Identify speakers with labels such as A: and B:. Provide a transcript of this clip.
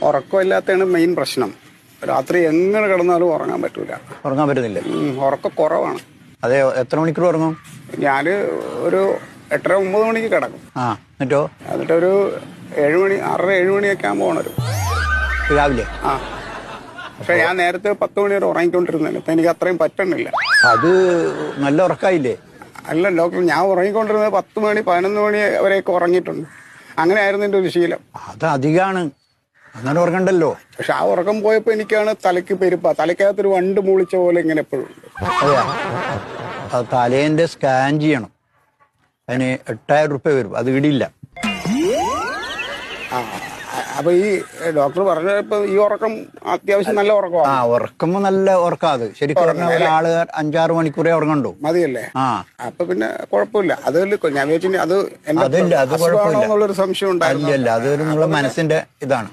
A: ഉറക്കമില്ലാത്തതാണ് main പ്രശ്നം. രാത്രി എങ്ങനെ കിടന്നാലും ഉറങ്ങാൻ പറ്റൂല.
B: ഉറങ്ങാൻ പറ്റുന്നില്ല?
A: ഉറക്കം കുറവാണ്.
B: അതെ, എത്ര മണിക്കൂർ ഉറങ്ങും?
A: ഞാൻ ഒരു 8-9 മണിക്ക് കിടക്കും. എന്നിട്ടൊരു 7 മണി 6-7 മണിയൊക്കെ ആകുമ്പോൾ ഉണരും
B: രാവിലെ.
A: പക്ഷെ ഞാൻ നേരത്തെ 10 മണി വരെ ഉറങ്ങിക്കൊണ്ടിരുന്നില്ല. ഇപ്പൊ എനിക്ക് അത്രയും പറ്റണില്ല.
B: അത് നല്ല ഉറക്കായില്ലേ?
A: അല്ല ഡോക്ടർ, ഞാൻ ഉറങ്ങിക്കൊണ്ടിരുന്നത് 10 മണി 11 മണി വരെയൊക്കെ ഉറങ്ങിയിട്ടുണ്ട്. അങ്ങനെയായിരുന്നു എൻ്റെ ഒരു ശീലം.
B: അത് അധികമാണ്, അങ്ങനെ ഉറങ്ങണ്ടല്ലോ.
A: പക്ഷെ ആ ഉറക്കം പോയപ്പോ എനിക്കാണ് തലയ്ക്ക് പെരുപ്പ, തലയ്ക്കകത്തൊരു വണ്ട് മൂളിച്ച പോലെ ഇങ്ങനെ എപ്പോഴും.
B: അതെയാ? അത് തലേന്റെ സ്കാൻ ചെയ്യണം. അതിന് 8000 രൂപ വരും. അത് ഇടില്ല.
A: അപ്പൊ ഈ ഡോക്ടർ പറഞ്ഞപ്പോ ഈ ഉറക്കം അത്യാവശ്യം നല്ല ഉറക്കമാണ്.
B: ഉറക്കുമ്പോ നല്ല ഉറക്കാം. അത് ശരിക്കും പറഞ്ഞ ഒരാള് 5-6 മണിക്കൂറേ ഉറങ്ങണ്ടോ?
A: മതിയല്ലേ? അപ്പൊ പിന്നെ കുഴപ്പമില്ല. അതല്ല ഞാൻ വിചാരിച്ചു അത് എന്നുള്ളൊരു സംശയം ഉണ്ടായിരുന്നു.
B: അതൊരു നിങ്ങളുടെ മനസ്സിന്റെ ഇതാണ്.